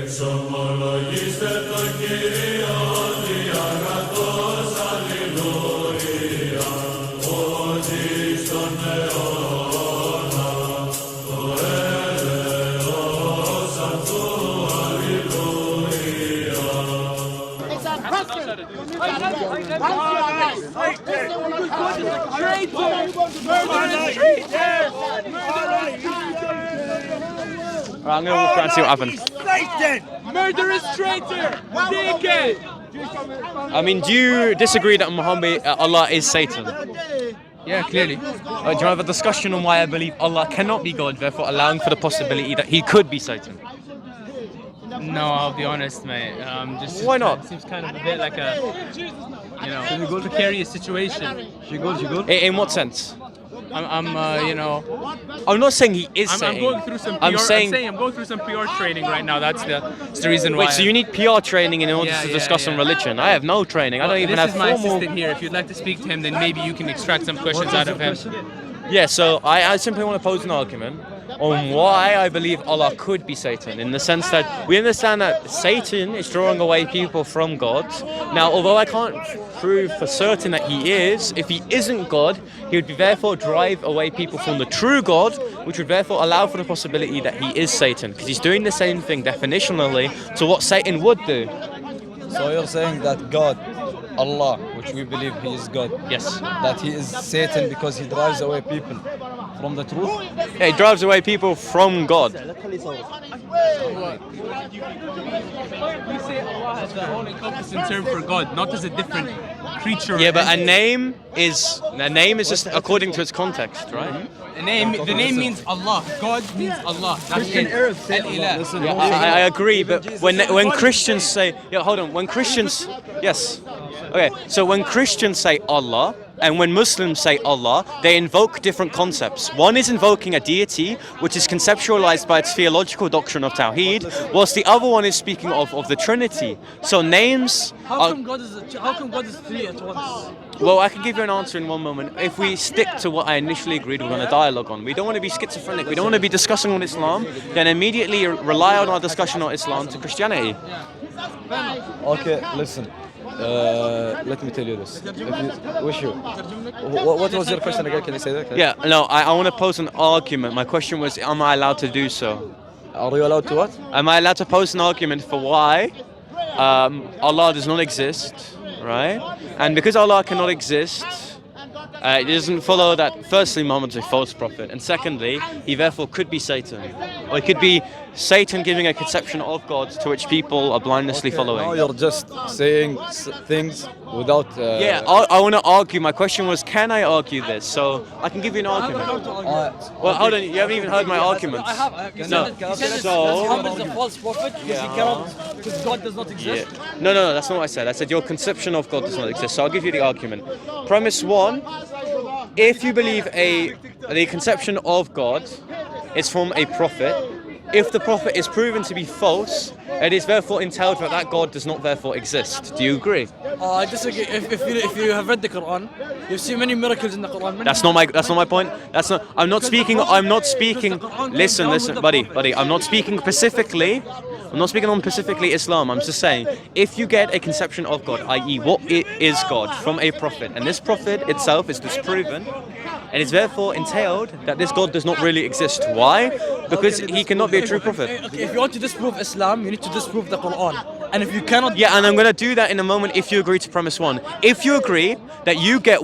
Εξομολογήστε το Κύριο διαγραφός, αλληλούια, ότι στον αιώνα το έλεος αυτού, αλληλούια. I'm going to walk around and see what happens. Murderous traitor! Naked! I mean, do you disagree that Muhammad, Allah is Satan? Yeah, clearly. Do you have a discussion on why I believe Allah cannot be God, therefore allowing for the possibility that he could be Satan? No, I'll be honest, mate. Just Why not? It seems kind of a bit like a, precarious situation. In what sense? I'm I'm not saying he is I'm Satan. going through some PR. I'm saying I'm going through some PR training right now. That's the reason why. Wait, so you need PR training in order Yeah, to yeah, discuss on yeah. religion? I have no training. I don't even This have is my formal. assistant here. If you'd like to speak to him, then maybe you can extract some questions out of him. Yeah, so I simply want to pose an argument on why I believe Allah could be Satan, in the sense that we understand that Satan is drawing away people from God. Now, although I can't prove for certain that he is, if he isn't God, he would therefore drive away people from the true God, which would therefore allow for the possibility that he is Satan, because he's doing the same thing definitionally to what Satan would do. So you're saying that God, Allah, which we believe he is God, Yes. that he is Satan because he drives away people from the truth? Yeah, he drives away people from God. We say Allah as the all-encompassing term for God, not as a different creature. Yeah, but a name is just according to its context, right? The name means Allah. God means Allah. That's it. Al-Ilah. I agree, but when Christians say, when Christians, yes, okay, so when Christians say Allah and when Muslims say Allah, they invoke different concepts. One is invoking a deity, which is conceptualized by its theological doctrine of Tawheed, whilst the other one is speaking of the Trinity. So names. How come God is three at once? Well, I can give you an answer in one moment. If we stick to what I initially agreed we're going to dialogue on, we don't want to be schizophrenic. We don't want to be discussing on Islam, then immediately rely on our discussion on Islam to Christianity. Okay, listen. Let me tell you this. What was your question again? Can you say that? Yeah, no, I want to pose an argument. My question was, am I allowed to do so? Are you allowed to what? Am I allowed to pose an argument for why Allah does not exist, right? And because Allah cannot exist, it doesn't follow that, firstly, Muhammad is a false prophet, and secondly, he therefore could be Satan. Or he could be Satan giving a conception of God to which people are blindly following. Now you're just saying things without... Yeah, I want to argue. My question was, can I argue this? So I can give you an argument. Well, hold on, you haven't even heard my arguments. I have. No. Muhammad is a false prophet because God does not exist. Yeah. No, that's not what I said. I said your conception of God does not exist. So I'll give you the argument. Premise one, if you believe the conception of God is from a prophet, if the prophet is proven to be false, it is therefore entailed that God does not therefore exist. Do you agree? I disagree. If you have read the Quran, you've seen many miracles in the Quran. That's not my point. I'm not speaking. Listen, buddy. I'm not speaking specifically. I'm not speaking on specifically Islam. I'm just saying, if you get a conception of God, i.e. what it is God, from a prophet, and this prophet itself is disproven, and it's therefore entailed that this God does not really exist. Why? Because he cannot be a true prophet. Okay, if you want to disprove Islam, you need to disprove the Quran. And if you cannot... Yeah, and I'm going to do that in a moment if you agree to premise one. If you agree that you get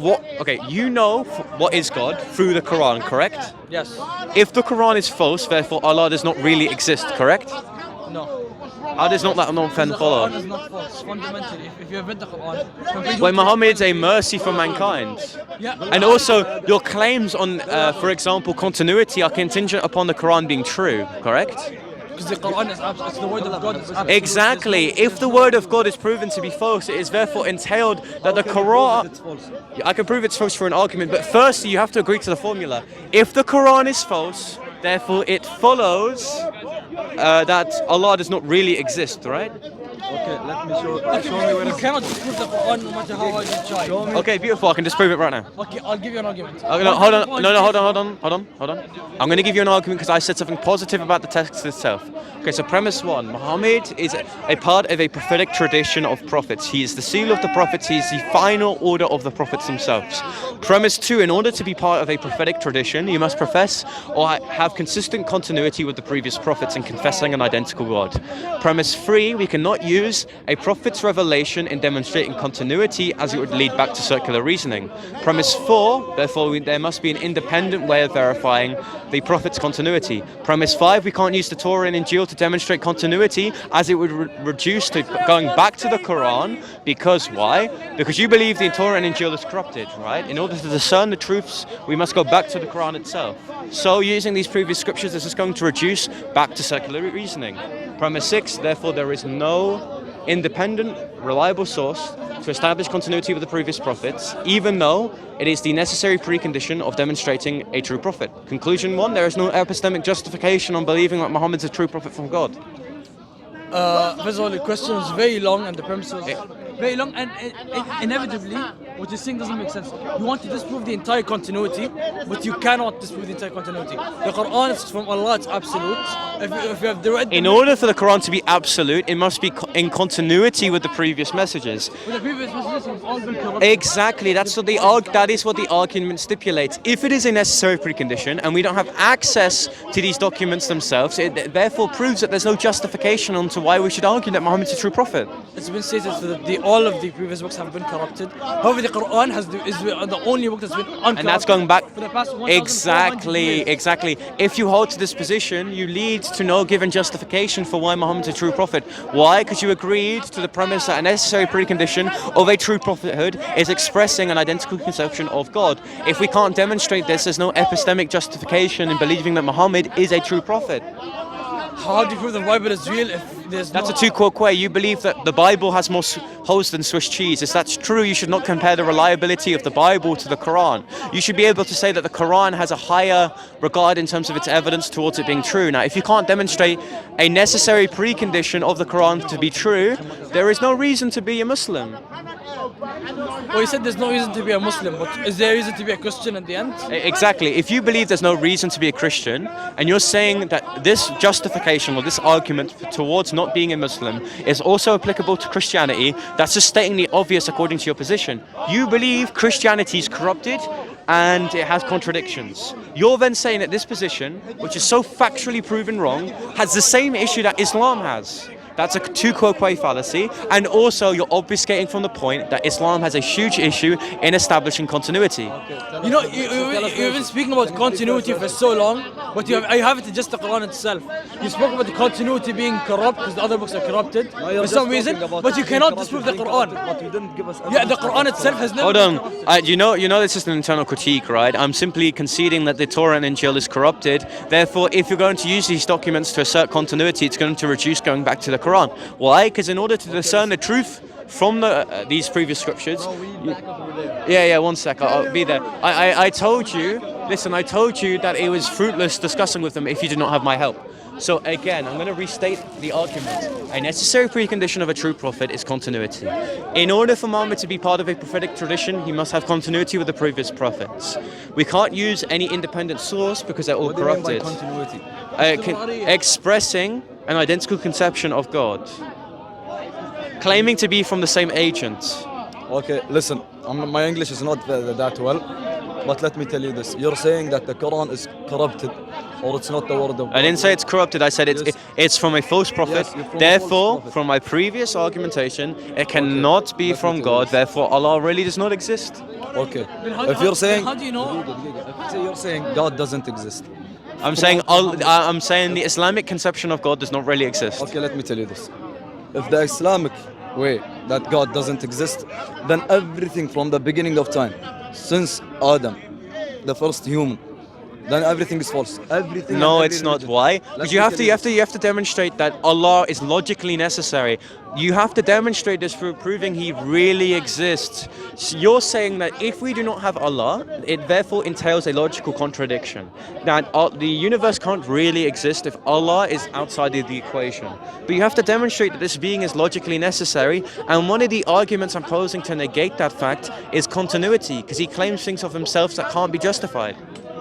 you know what is God through the Quran, correct? Yes. If the Quran is false, therefore Allah does not really exist, correct? No. How does that not follow? The Quran is not false. Fundamentally, if you have read the Quran... When Muhammad is a mercy for mankind. Yeah. And also, your claims on, for example, continuity are contingent upon the Quran being true, correct? Because the Quran is it's the word of God. Is absolute. Exactly. If the word of God is proven to be false, it is therefore entailed that the Quran... I can prove it's false for an argument, but firstly, you have to agree to the formula. If the Quran is false, therefore it follows that Allah does not really exist, right? Okay, let me show Okay, me where you it's. cannot disprove the Quran no matter how hard you try. Show me. Okay, beautiful. I can disprove it right now. Okay, I'll give you an argument. Okay, no, hold on. No, hold on. I'm going to give you an argument because I said something positive about the text itself. Okay, so premise one, Muhammad is a part of a prophetic tradition of prophets. He is the seal of the prophets. He is the final order of the prophets themselves. Premise two, in order to be part of a prophetic tradition, you must profess or have consistent continuity with the previous prophets in confessing an identical God. Premise three, we cannot use a prophet's revelation in demonstrating continuity as it would lead back to circular reasoning. Premise four, therefore, there must be an independent way of verifying the prophet's continuity. Premise five, we can't use the Torah and Injil to demonstrate continuity as it would reduce to going back to the Quran. Because why? Because you believe the Torah and Injil is corrupted, right? In order to discern the truths, we must go back to the Quran itself. So using these previous scriptures, this is going to reduce back to circular reasoning. Premise six, therefore, there is no independent, reliable source to establish continuity with the previous prophets, even though it is the necessary precondition of demonstrating a true prophet. Conclusion one, there is no epistemic justification on believing that Muhammad is a true prophet from God. First of all, the question is very long and the premise was very long, and inevitably what you're saying doesn't make sense. You want to disprove the entire continuity, but you cannot disprove the entire continuity. The Quran is from Allah, it's absolute. If you have the right... In order for the Quran to be absolute, it must be in continuity with the previous messages. But the previous messages have all been corrupted. Exactly, that is what the argument stipulates. If it is a necessary precondition and we don't have access to these documents themselves, it therefore proves that there's no justification onto why we should argue that Muhammad is a true prophet. It's been stated that all of the previous books have been corrupted. However, the Quran is the only book that's been uncorrupted. And that's going back... for the past 1,400 years. Exactly. If you hold to this position, you lead to no given justification for why Muhammad is a true prophet. Why? Because you agreed to the premise that a necessary precondition of a true prophethood is expressing an identical conception of God. If we can't demonstrate this, there's no epistemic justification in believing that Muhammad is a true prophet. How do you prove the Bible is real if there's That's no... a two-quote way. You believe that the Bible has more holes than Swiss cheese. If that's true, you should not compare the reliability of the Bible to the Quran. You should be able to say that the Quran has a higher regard in terms of its evidence towards it being true. Now, if you can't demonstrate a necessary precondition of the Quran to be true, there is no reason to be a Muslim. Well, you said there's no reason to be a Muslim, but is there a reason to be a Christian at the end? Exactly. If you believe there's no reason to be a Christian, and you're saying that this justification or this argument towards not being a Muslim is also applicable to Christianity, that's just stating the obvious according to your position. You believe Christianity is corrupted and it has contradictions. You're then saying that this position, which is so factually proven wrong, has the same issue that Islam has. That's a two-quote fallacy, and also you're obfuscating from the point that Islam has a huge issue in establishing continuity. You know, you've been speaking about continuity for so long, but I have it in just the Quran itself. You spoke about the continuity being corrupt because the other books are corrupted for some reason, but you cannot disprove the Quran. But you didn't give us... Yeah, the Quran itself has never... Hold on, you know this is an internal critique, right? I'm simply conceding that the Torah and Injil is corrupted. Therefore, if you're going to use these documents to assert continuity, it's going to reduce going back to the Quran. Why? Because in order to discern the truth from these previous scriptures... Yeah, 1 sec, I'll be there. I told you, listen, I told you that it was fruitless discussing with them if you did not have my help. So again, I'm going to restate the argument. A necessary precondition of a true prophet is continuity. In order for Muhammad to be part of a prophetic tradition, he must have continuity with the previous prophets. We can't use any independent source because they're all corrupted. What do you mean by continuity? Expressing an identical conception of God. Claiming to be from the same agent. Okay, listen, my English is not that well, but let me tell you this. You're saying that the Quran is corrupted, or it's not the word of God. I didn't say it's corrupted, I said it's from a false prophet. Yes, from therefore, a false prophet. from my previous argumentation, it cannot be let me from tell God, you. therefore Allah really does not exist. Okay, how- if you're saying... how do you know? If you're saying God doesn't exist. I'm saying the Islamic conception of God does not really exist. Okay, let me tell you this. If the Islamic way that God doesn't exist, then everything from the beginning of time, since Adam, the first human, then everything is false. Everything. No, and it's every not. religion. Why? Let Because me tell you have to demonstrate that Allah is logically necessary. You have to demonstrate this through proving He really exists. So you're saying that if we do not have Allah, it therefore entails a logical contradiction. That the universe can't really exist if Allah is outside of the equation. But you have to demonstrate that this being is logically necessary. And one of the arguments I'm posing to negate that fact is continuity, because He claims things of Himself that can't be justified.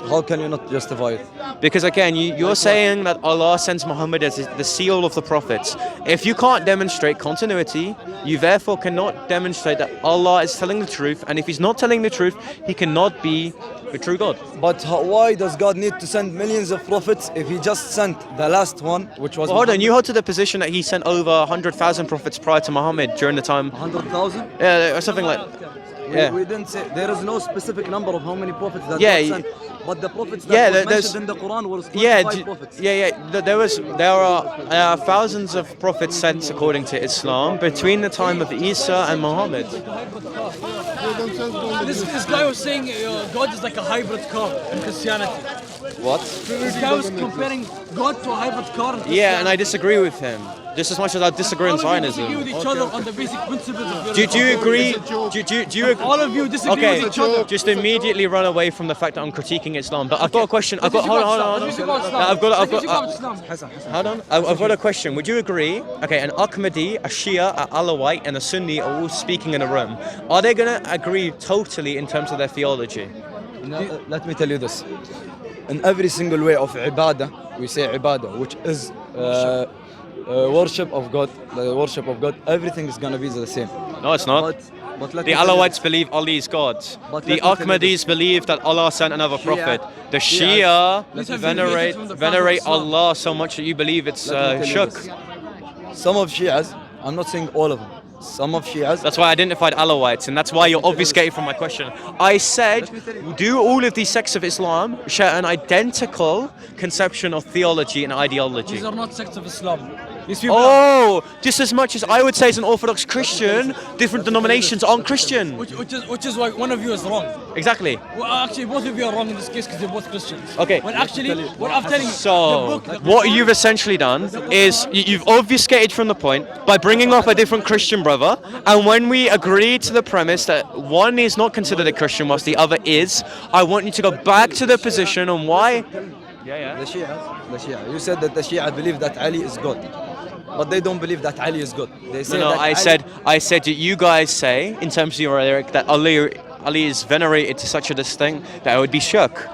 How can you not justify it? Because again, you're saying that Allah sends Muhammad as the seal of the prophets. If you can't demonstrate continuity, you therefore cannot demonstrate that Allah is telling the truth. And if He's not telling the truth, He cannot be the true God. But why does God need to send millions of prophets if He just sent the last one, which was Well, hold on, Muhammad? you hold to the position that He sent over 100,000 prophets prior to Muhammad during the time. 100,000? Yeah, or something like. Yeah. We didn't say there is no specific number of how many prophets that Yeah, God sent. But the prophets that yeah, was there's- mentioned in the Quran were 25 Yeah, prophets. there are thousands of prophets sent according to Islam between the time of Isa and Muhammad. This guy was saying God is like a hybrid car in Christianity. What? This guy was comparing God to a hybrid car in Christianity. Yeah, and I disagree with him. Just as much as I disagree in All of you disagree Zionism. with each other on the basic principles of Do you agree? Do you agree? All of you disagree Okay, with each other. just immediately run away from the fact that I'm critiquing Islam. But I've got a question. Hold on. Hold on. I've got a question. Would you agree? Okay, an Ahmadi, a Shia, an Alawite, and a Sunni are all speaking in a room. Are they going to agree totally in terms of their theology? Let me tell you this. In every single way of ibadah, we say ibadah, which is worship of God, the worship of God, everything is gonna be the same. No, it's not. But let The me tell you Alawites this. believe Ali is God. But The let me tell you Ahmadis believe that Allah sent another prophet. The Shia- Shia Let's have venerate from the venerate Prophet Islam. uh, Allah so much that you believe it's Let me tell you shirk. this. Some of Shias, I'm not saying all of them, some of Shias, That's why I identified Alawites, and that's why you're obfuscated from my question. I said, do all of these sects of Islam share an identical conception of theology and ideology? These are not sects of Islam. These people are, Oh, just as much as I would say as an Orthodox Christian, different denominations aren't Christian. which is why one of you is wrong. Exactly. Well, actually, both of you are wrong in this case because you're both Christians. Okay. Well, actually, what I'm telling you, So, the book, the what Quran- you've essentially done is you've obfuscated from the point by bringing up a different Christian brother, and when we agree to the premise that one is not considered a Christian whilst the other is, I want you to go back to the position on why. Yeah. the Shia, you said that the Shia believe that Ali is God. But they don't believe that Ali is God. They say No, that I said that you guys say, in terms of your lyric, that Ali is venerated to such a distinct that it would be shirk.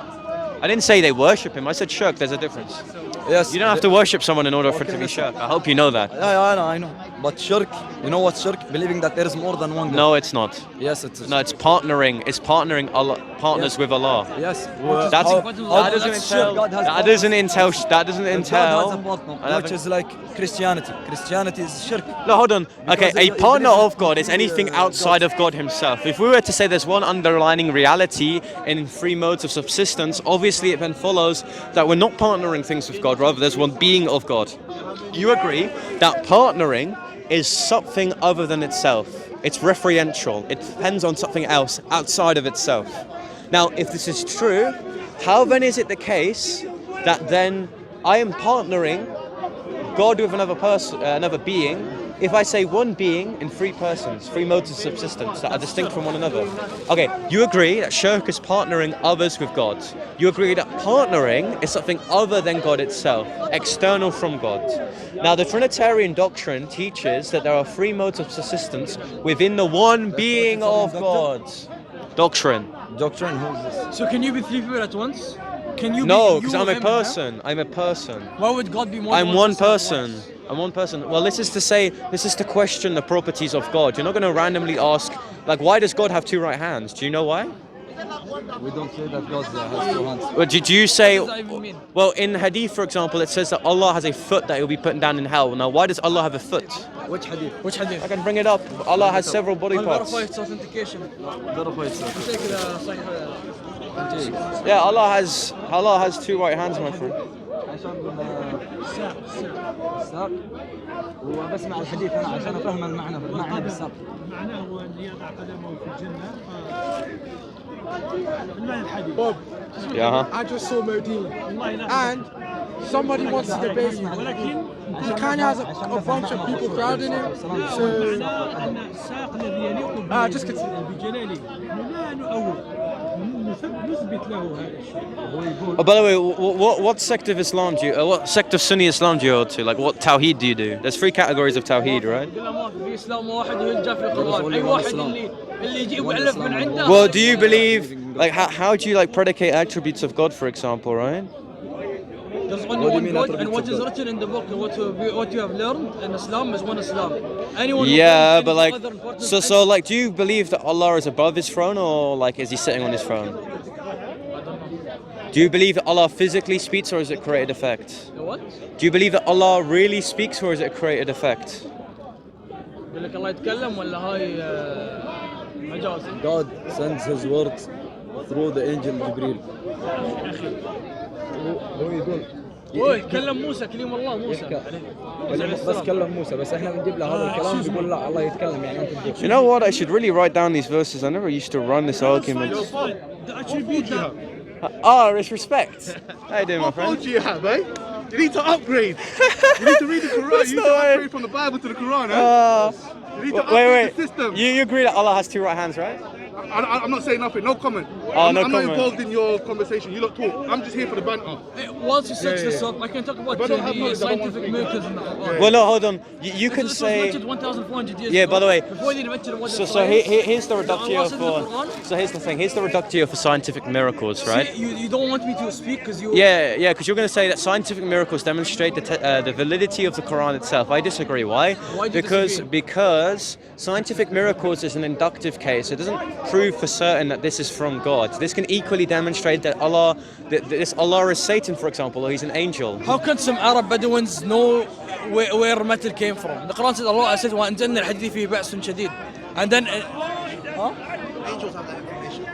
I didn't say they worship him. I said shirk. There's a difference. Yes. You don't have to worship someone in order for it to be shirk. I hope you know that. Yeah, I know. But shirk, you know what shirk? Believing that there is more than one God. No, it's not. Yes, it is. No, it's partnering. It's partnering Allah, partners with Allah. Yes. That's how that doesn't that's entail. God has That doesn't entail. That doesn't God has a entail. partner, which is like Christianity. Christianity is shirk. No, hold on. Okay, Because a partner it of God is anything outside of God Himself. If we were to say there's one underlining reality in three modes of subsistence, obviously it then follows that we're not partnering things with God, rather there's one being of God. You agree that partnering is something other than itself. It's referential. It depends on something else outside of itself. Now, if this is true, how then is it the case that then I am partnering God with another person, another being, if I say one being in three persons, three modes of subsistence that are distinct from one another? Okay, you agree that shirk is partnering others with God. You agree that partnering is something other than God itself, external from God. Now, the Trinitarian doctrine teaches that there are three modes of subsistence within the one being of God. Doctrine. Doctrine, who is this? So can you be three people at once? Can you? No, be because you, I'm a him, person. I'm a person. huh? Why would God be more? I'm than one at person. once? I'm one person. Well, this is to question the properties of God. You're not going to randomly ask, like, why does God have two right hands? Do you know why? We don't say that God has two hands. Well, do you say? What does that even mean? Well, in Hadith, for example, it says that Allah has a foot that He'll be putting down in hell. Now, why does Allah have a foot? Which hadith? Which hadith? I can bring it up. Allah has several body I'll parts. verify its authentication. Verify itself. Take the Yeah, Allah has two right hands, my friend. عشان الساق وبسمع الحديث انا عشان افهم المعنى بالساق. معناه هو ان يضع قدمه في الجنه المعنى الحديث. Bob, Yeah. I just saw Modine, والله لا and somebody wants to debate you. ولكن He kind of has a bunch of people crowding him. So, معناه ان الساق الذي يليق just continue. بجلاله لا نؤول نثبت له هذا الشيء. Oh, by the way, what sect of Islam do you, what sect of Sunni Islam do you hold to? Like, what tawheed do you do? There's 3 categories of tawheed, right? كلها ما في اسلام واحد يلجا في القران، اي واحد اللي يجيب ويألف من عنده. Well, do you believe, like, how do you like predicate attributes of God, for example, right? There's only one God, and what is written in the book, what you have learned in Islam is one Islam. Anyone who Yeah, claims but any like, other important so like, do you believe that Allah is above His throne, or like, is He sitting on His throne? Do you believe that Allah physically speaks, or is it created effect? what? Do you believe that Allah really speaks, or is it created effect? يقول لك الله يتكلم ولا هاي مجاز؟ God sends His words through the angel Jibril. هو يقول اوه كلم موسى، كلم الله موسى. بس كلم موسى، بس احنا بنجيب له هذا الكلام بيقول لا الله يتكلم يعني انت تقول. You know what? I should really write down these verses. I never used to run this argument. The attribute that Oh, it's respect. How you doing, my What phone friend? do you have, eh? You need to upgrade. You need to read the Quran. You need to upgrade from the Bible to the Quran, eh? You need to upgrade the system. You agree that Allah has 2 right hands, right? I'm not saying nothing. No comment. Oh, I'm no not comment. involved in your conversation. You lot talk. I'm just here for the banter. Once you search this up, I can talk about But I don't have the knowledge, I don't scientific want to- miracles in the Quran. Well, no, hold on. You can This was say. invented 1,400 years Yeah, ago. by the way, Before they invented the modern So science. here's the reductio Allah said in the for. Quran. So here's the thing. Here's the reductio for scientific miracles, right? See, you don't want me to speak because you. Yeah, because you're going to say that scientific miracles demonstrate the validity of the Quran itself. I disagree. Why? Why do you disagree? Because scientific miracles is an inductive case. It doesn't prove for certain that this is from God. This can equally demonstrate that this Allah is Satan, for example, or he's an angel. How can some Arab Bedouins know where metal came from? The Quran said Allah said وأنزلنا الحديد فيه بأس شديد, and then.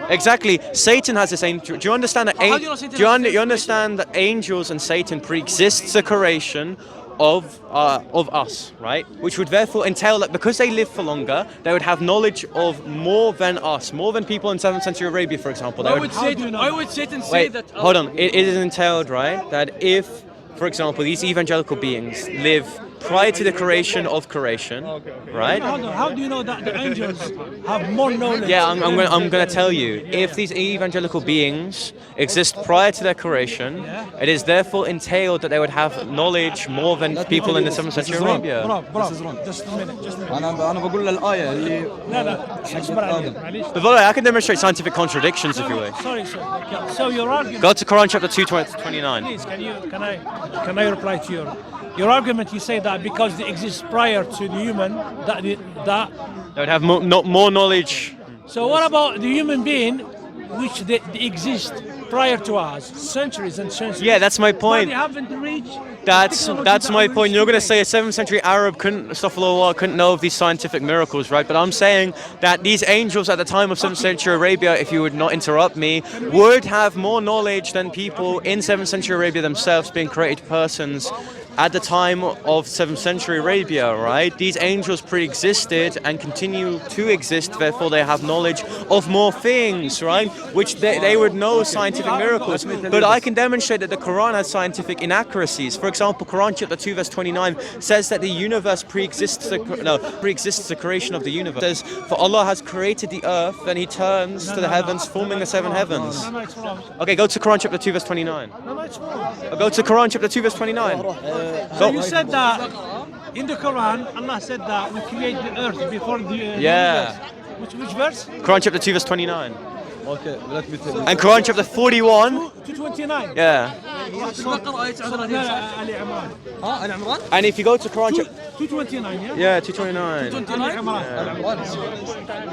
Exactly. Satan has this angel. Do you understand that? How do you know Satan Do you, has this you understand that angels and Satan pre-exists the creation of us, right? Which would therefore entail that because they live for longer, they would have knowledge of more than us, more than people in 7th century Arabia, for example. They Why would, would Satan say wait, that? hold on. It is entailed, right, that if, for example, these evangelical beings live prior to the creation of creation, right? hold on, how do you know that the angels have more knowledge? Yeah, I'm going to tell you. If these evangelical beings exist prior to their creation, it is therefore entailed that they would have knowledge more than people in the 7th century Arabia. Bro, just a minute. انا بقول له الايه اللي لا اصبر علي معليش. But by the way, I can demonstrate scientific contradictions if you wish. Sorry, sir. Okay. So your argument. Go to Quran chapter 2:29. Please, can I reply to your argument? You say that because they exist prior to the human, that. They would have more knowledge. So what about the human being, which they exist prior to us, centuries and centuries? Yeah, that's my But point. they haven't reached. That's my point. You're going to say a 7th century Arab couldn't know of these scientific miracles, right? But I'm saying that these angels at the time of 7th century Arabia, if you would not interrupt me, would have more knowledge than people in 7th century Arabia themselves, being created persons at the time of 7th century Arabia, right? These angels pre-existed and continue to exist, therefore they have knowledge of more things, right? Which they would know scientific miracles. But I can demonstrate that the Quran has scientific inaccuracies. For example, Quran chapter 2 verse 29 says that the universe pre-exists the creation of the universe. It says, for Allah has created the earth, then he turns to the heavens, forming the 7 heavens. No, it's wrong. Okay, go to Quran chapter 2 verse 29. No, it's wrong. Go to Quran chapter 2 verse 29. So you said that in the Quran, Allah said that we create the earth before the universe. Which verse? Quran chapter 2 verse 29. Okay, let me tell you. And Quran chapter 41. 229. Yeah. البقرة آية 39. آل عمران. ها آل عمران. And if you go to Quran chapter 229, yeah? yeah, 229. 29.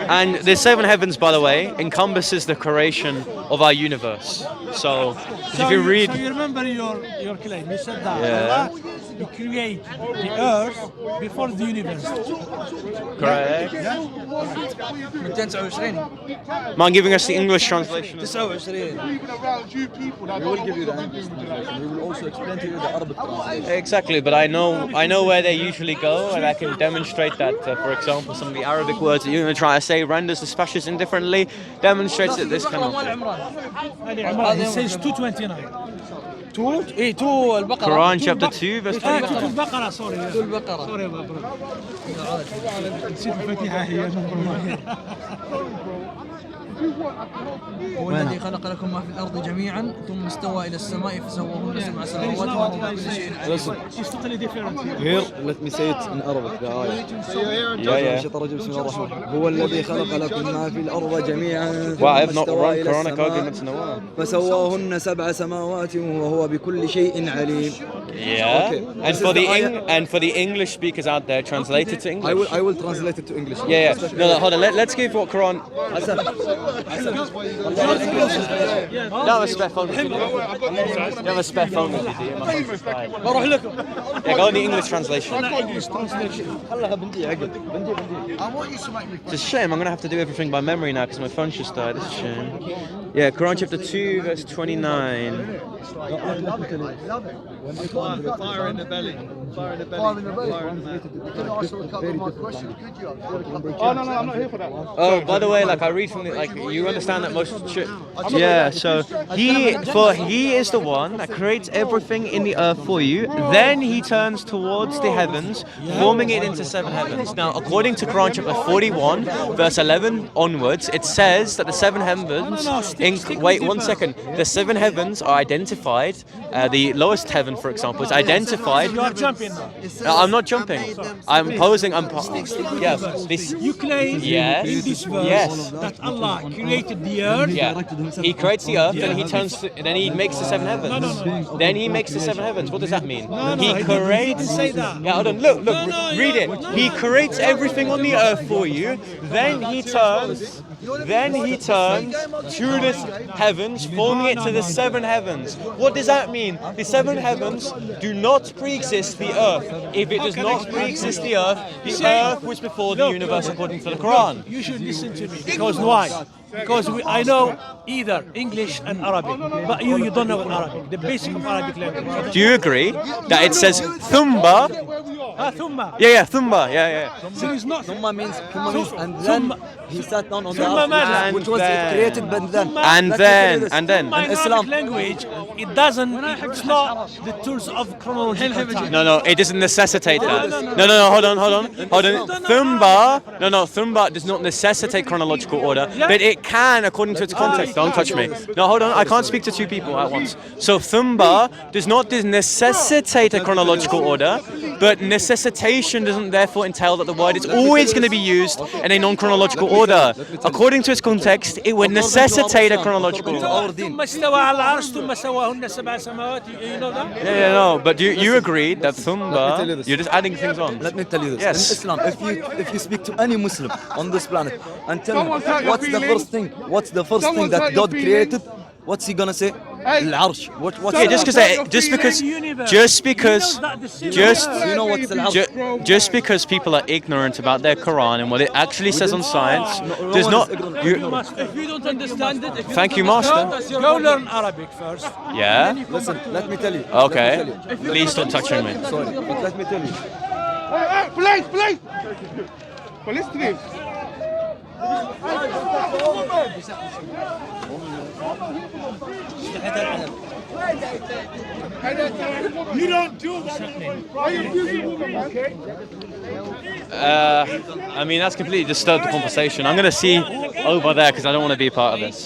And the 7 heavens, by the way, encompasses the creation of our universe. So if you read So you remember your claim. You said that Yeah. Allah He created the earth before the universe. Correct. 229. Mind giving us the English translation? 29. Even around you people that We will give you the English translation. We will also explain to you the Arabic translation. Exactly, but I know where they usually go, and I can demonstrate that. For example, some of the Arabic words that you're going to try to say renders the specials indifferently, demonstrates that this cannot be. He says 229. 2 البقرة. Quran chapter 2 verse 2. البقرة سوري. 2 البقرة. سوري نسيت الفاتحة هي هو الذي خلق لكم ما في الأرض جميعا ثم استوى إلى السماء فسواهن 7 سماوات وهو بكل شيء عليم. It's totally different here. Here, let me say it in Arabic. The ayah. الشيطان الرجيم. بسم الله الرحمن الرحيم. هو الذي خلق لكم ما في الأرض جميعا Wow, I have ثم not استوى run إلى Quranic arguments in a السماء while. فسواهن 7 سماوات وهو بكل شيء عليم. Yeah. Okay. And This for is the the ayah. and for the English speakers out there, translate it to English. I will translate it to English. Yeah. No, hold on. Let's give what Quran. No, a spare phone. You have a spare phone with you, do you? My phone's died. بروح لكم. Yeah, go on the English translation. English translation. It's a shame. I'm gonna have to do everything by memory now because my phone just died. It's a shame. Yeah, Quran chapter 2 verse 29. Fire in the belly. Fire in the belly. Fire in the belly. You can also cover my question, could you? Oh, no, I'm not here for that. Oh, by the way, like I read from the you understand that most yeah. So he is the one that creates everything in the earth for you. Then he turns towards the heavens, forming it into 7 heavens. Now, according to Quran chapter 41, verse 11 onwards, it says that the 7 heavens. Wait 1 second. The 7 heavens are identified. The lowest heaven, for example, is identified. You are jumping now. I'm not jumping. I'm posing. Yeah. This. You claim Yes. in this verse Yes. that Allah created the earth. Yeah. He creates the earth, then he turns, then he makes the 7 heavens. No. Then he makes the 7 heavens. What does that mean? No, He he creates. didn't say that. Yeah, hold on. Look. Read it. No. He creates everything on the earth for you. Then he turns. To the heavens, forming it to the 7 heavens. What does that mean? The 7 heavens do not pre-exist the earth. If it does not pre-exist the earth was before the universe according to the Quran. You should listen to me. Because why? Because I know either English and Arabic, but you don't know Arabic, the basic of Arabic language. Do you agree that it says thumba? Thumma. Yeah, thumba. Yeah. So it's not Thumma means and then he sat down on the Thumma earth, which was created by then. And then. in Arabic language, it doesn't. It's not the tools of chronological time. No, it doesn't necessitate that. No, hold on. Thumba. No, thumba does not necessitate chronological order, but it can according to its context. Don't touch me. No, hold on. I can't speak to 2 people at once. So thumba does not necessitate a chronological order, but necessitation doesn't therefore entail that the word is always going to be used in a non-chronological order. According to its context, it would necessitate a chronological order. ثم استوى على العرش ثم سواهن 7 سماوات. You know that? Yeah, no, but you agree that thumba, you're just adding things on. Let me tell you this. Yes. In Islam, if you speak to any Muslim on this planet and tell him Someone hurt your what's the feelings? first thing Someone's that hurt your God created, what's he gonna say? Hey. Al-Arsh. What's Yeah, just because people are ignorant about their Quran and what it actually says on science does not. If you don't understand it, Thank you, Master. Go learn Arabic first. Yeah. Listen, let me tell you. Okay. Please stop touching me. Sorry, but let me tell you. Hey, police! But listen to this. You don't do that. Why are you abusing women, man? I mean, that's completely disturbed the conversation. I'm going to see over there because I don't want to be a part of this.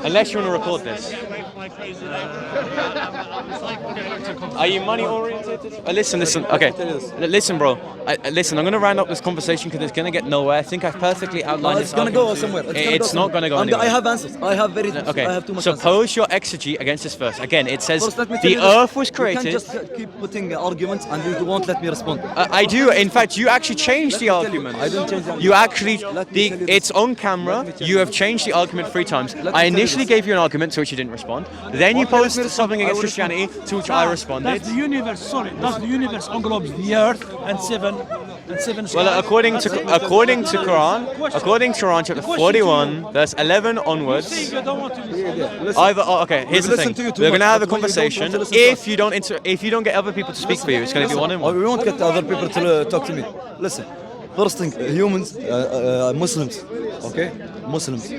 Unless you want to record this. Are you money oriented? Listen. Okay, listen, bro. Listen, I'm going to round up this conversation because it's going to get nowhere. I think I've perfectly outlined It's gonna go somewhere. It's not going to go anywhere. I have answers. I have Okay, I have too much so answers. pose your exegy against this verse. Again, it says First, let me tell the you this. earth was You created. can't just keep putting arguments and you won't let me respond. I do. In fact, you actually changed the argument. I didn't change the You argument. actually, Let me tell you this. it's on camera. You have changed the argument 3 times. I initially gave you an argument to which you didn't respond. Then you Okay, let me posed respond. something I against will respond. Christianity, to which I responded. Does the universe, sorry, does the universe englobes the earth and seven skies? Well, according to Quran, according to Quran chapter 41, verse 11 onwards. Saying you don't want to listen. Okay, here's the thing. listened to you too We're gonna much, have a that's why you don't conversation. want to listen to us. If you don't get other people to speak for you, it's gonna be one on one. We won't get other people to talk to me. Listen, first thing, humans, Muslims, okay? Muslims,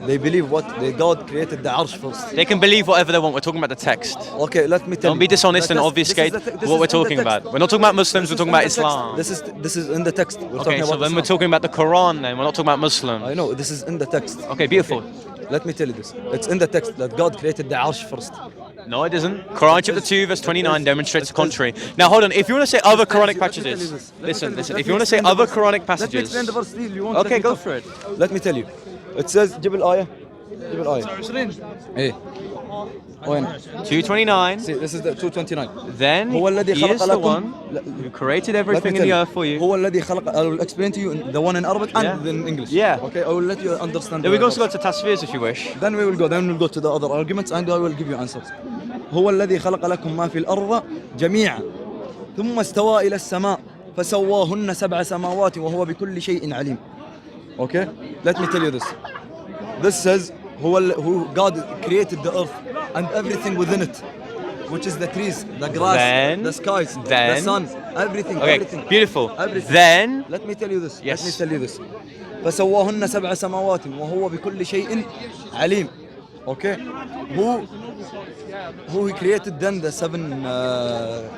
they believe what? God created the arsh first. They can believe whatever they want. We're talking about the text. Okay, let me tell you. Don't be dishonest and This obfuscate is this what is we're in the talking text. about. We're not talking about Muslims. We're talking about This is in the Islam. text. This is in the text. We're Okay, talking so about then we're Islam. talking about the Quran. Then we're not talking about Muslims. I know, this is in the text. Okay, beautiful. Let me tell you this. It's in the text that God created the arsh first. No, it isn't. Quran chapter 2, verse 29 demonstrates the contrary. Now, hold on. If you want to say other Quranic passages, listen. If you want to say other Quranic Let me passages, explain the verse. You won't okay, let me go talk. for it. Let me tell you. It says, جيب الآية. جيب الآية. إيه. وين؟ 229. See, this is the 229. Then هو الذي he is خلق the لكم. one who created Let me everything in tell the you. earth for you. هو الذي خلق. I will explain to you the one in Arabic Yeah. and in English. Yeah. Okay, I will let you understand. Then we the also go verse. to Tasfirs if you wish. Then we will go. Then we'll go to the other arguments and I will give you answers. هو الذي خلق لكم ما في الأرض جميعا ثم استوى إلى السماء فسواهن سبع سماوات وهو بكل شيء عليم. Okay, let me tell you this. This says who God created the earth and everything within it, which is the trees, the grass, Then- the skies, the then- sun, everything. Okay, Everything. beautiful. Everything. Then, Let me tell you this. Yes. Let me tell you this. فسواهن سبع سماوات وهو بكل شيء عليم. Okay. Who he created then the seven.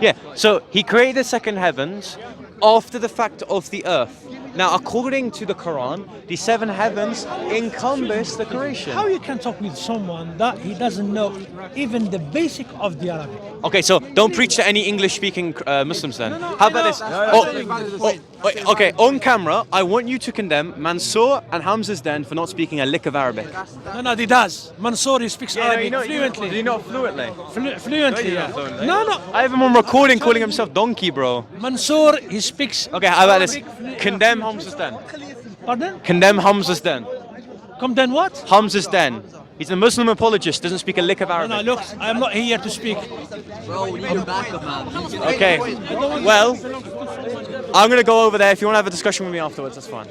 yeah, so he created the second heavens after the fact of the earth. Now, according to the Quran, the seven heavens encompass the creation. How you can talk with someone that he doesn't know even the basic of the Arabic? Okay, so don't preach to any English-speaking Muslims then. How about this? Okay, on camera, I want you to condemn Mansour and Hamza's den for not speaking a lick of Arabic. No, he does. Mansour, he speaks Arabic fluently. Do you not fluently? Fluently, yeah. No. I have him on recording calling himself donkey, bro. Mansour, he speaks. Okay, how about this? Arabic Condemn Hamza's den. Pardon? Condemn Hamza's den. Come then what? Hamza's den. He's a Muslim apologist, doesn't speak a lick of No, Arabic. look, I'm not here to speak. Okay, well, I'm going to go over there. If you want to have a discussion with me afterwards, that's fine.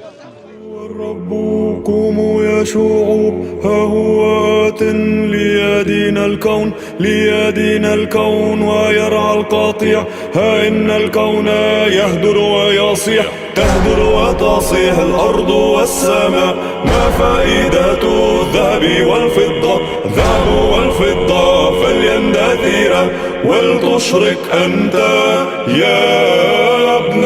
ربكم يشوع ها هو آت ليدين الكون ويرعى القطيع ها إن الكون يهدر ويصيح تهدر وتصيح الأرض والسماء ما فائدة الذهب والفضة فليندثرا ولتشرق أنت يا ابن